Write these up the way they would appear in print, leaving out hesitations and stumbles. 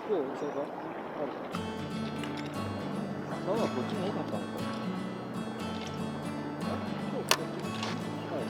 構大きさがある。沢はこっちも多かったのか。あ、そう、こっちも。はい。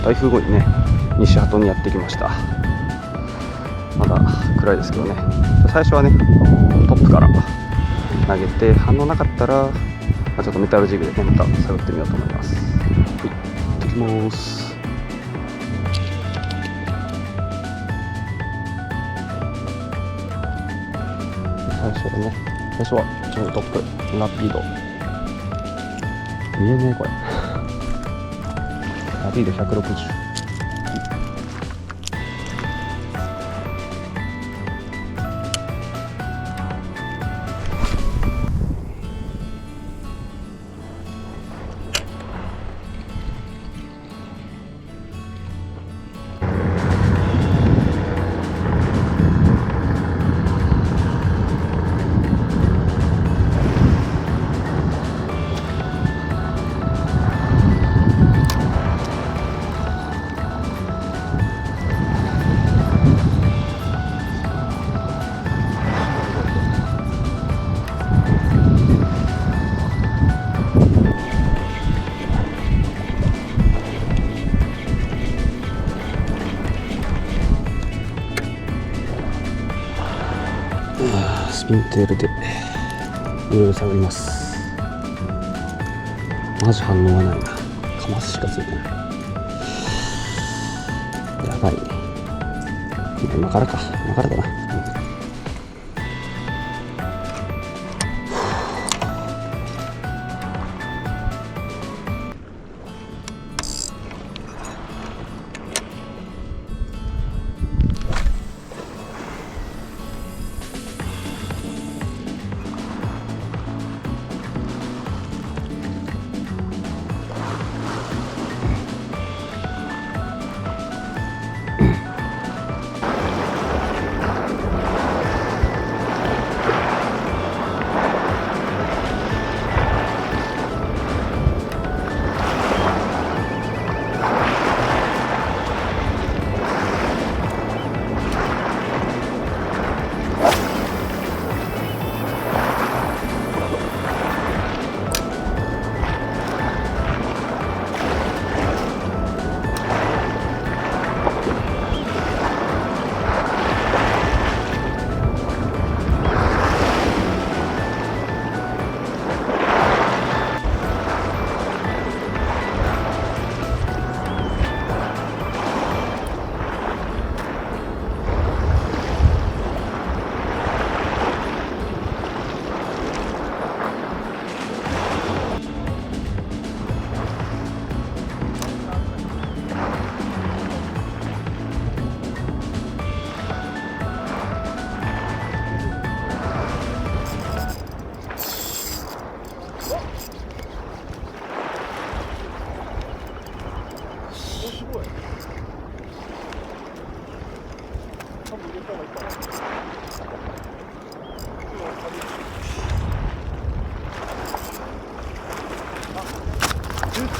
台風後にね、西鳩にやってきました。まだ暗いですけどね、最初はね、トップから投げて、反応なかったら、ちょっとメタルジグでね、また探ってみようと思います。はい、行ってきます。最初は超トップ、ラピード。見えねえ、これ。ラピード160。スピンテールでいろいろ探ります。マジ反応がないな。カマスしかついてない。やばいね。今からだな。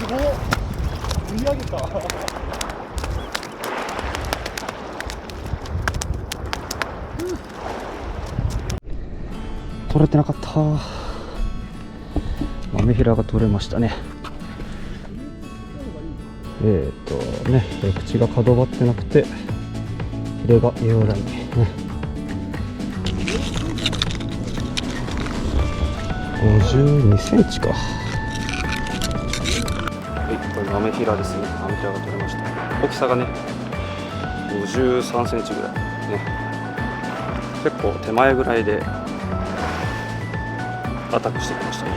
すごい売り上げた。取れてなかった。豆平が取れましたね。口が角張ってなくてヒレが柔らいね。52センチか。はい、これ豆平ですね。豆平が取れました。大きさがね53センチぐらいね。結構手前ぐらいでアタックしてきましたね。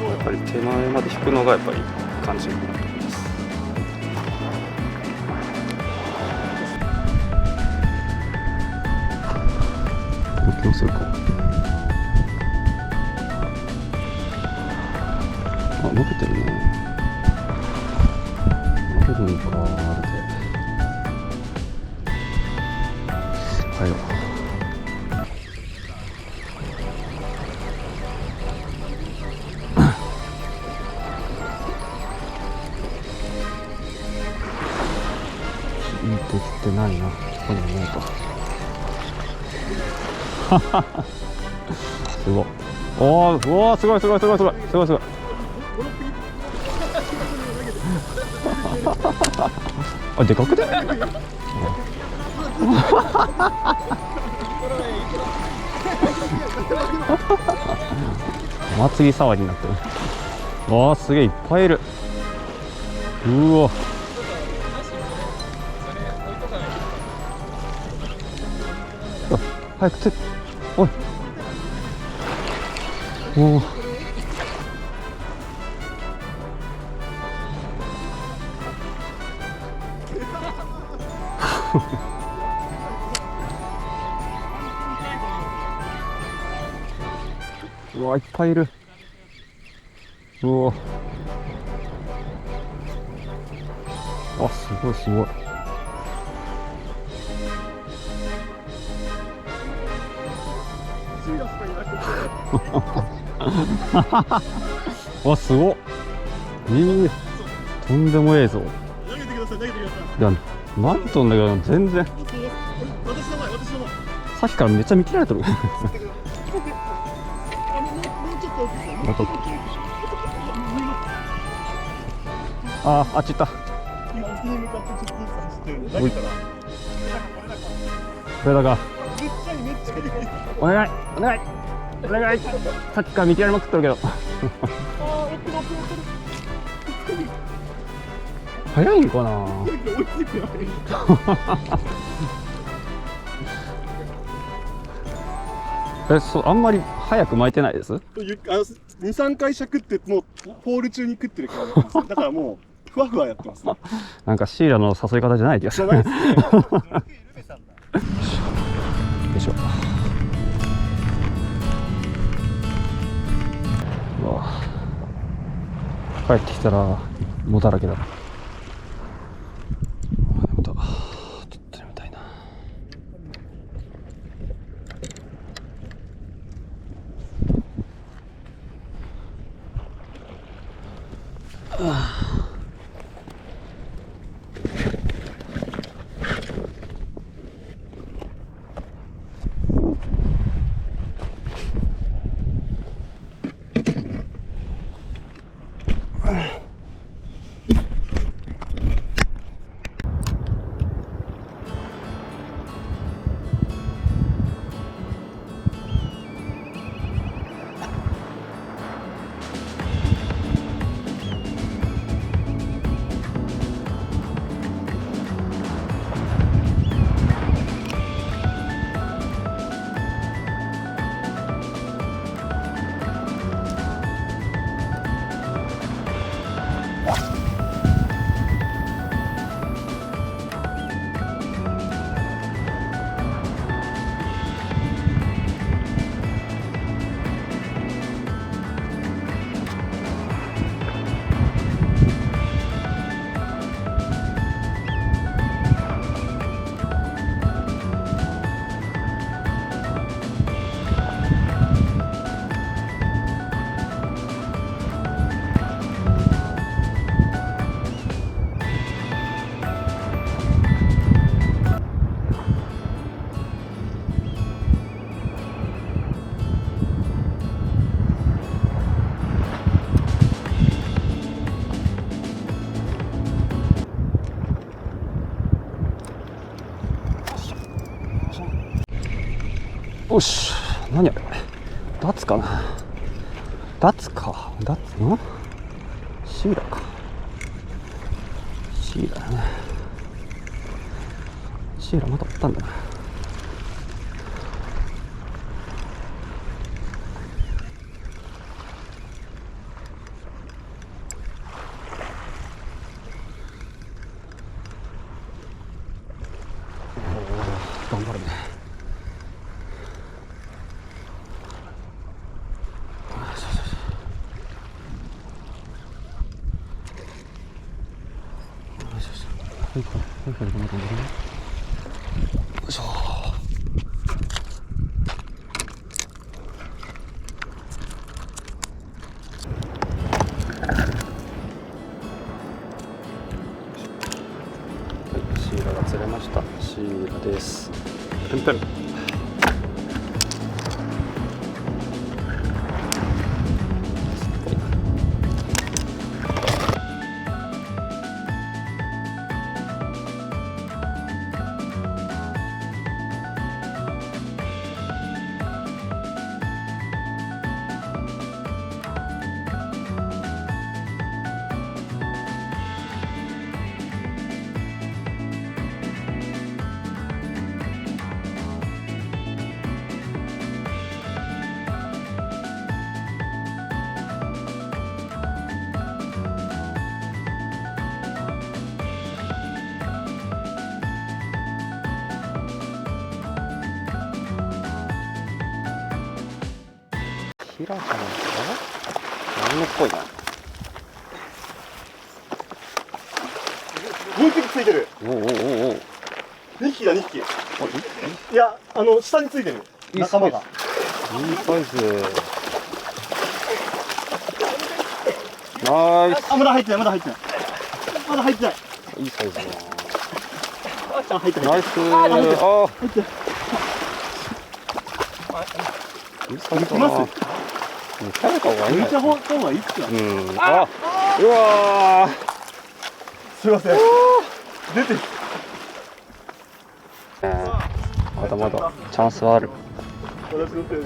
やっぱり手前まで引くのがやっぱり肝心なところです。気もするか。あ、伸びてるね。伸びるのか、あれで。はいよ。できてないな。ここにもないか。すごい。おお、すごいすごいすごいすごいすごいすごい。あ、でかくね。お祭り騒ぎになってる。わあ、すげえいっぱいいる。うわ。早く釣って、おい。おお。うわ、いっぱいいる。うわ。あ、すごいすごい。わ、すごっ。とんでもええぞ。投げてください、投げてください。いや、なんとんだけど、全然。私の前、私の前。さっきからめっちゃ見切られてる。もうちょっと。あっち行った。今、奥に向かってちょっとずつ走ってる。投げたら。これだが。めっちゃいい、めっちゃいい。お願い、お願い、お願い。さっきから見切られまくってるけど。早いんかな。あんまり早く巻いてないです。2、3回しゃくって、もうポール中に食ってるから。だからもうふわふわやってますね。なんかシーラの誘い方じゃない気がする。よいしょ。うわ、帰ってきたらもだらけだ。眠た。ちょっと眠たいな。よし、何あれ、ダツかな、ダツか、ダツのシーラか、シーラだね。シーラまだあったんだな。頑張るね。はいはいはい、頑張ってね。よいしょ。シーラが釣れました。シーラです。ペンペン。ヒラちゃんか何のっぽいな。もう一匹ついてる。おおおおお。2匹だ、2匹。いや、下についてる。仲間が。いいサイズ。ナイス。あ、まだ入ってない、まだ入ってない。まだ入ってない。いいサイズだな。あーちゃん入ってない。ナイス。あ、入ってる。あ入ってる。ー、いいサイズだな。行き食べた方がいいね。めっちゃ方がいいっすよ。あ、うわすいません。出てる。まだまだチャンスはある。私のせいで。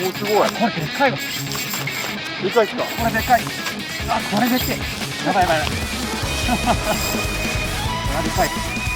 お、すごい。これでっかいわ。でかいっすか。これでっかい。あ、これでっけえ。やばいやばいやばい。これでかい。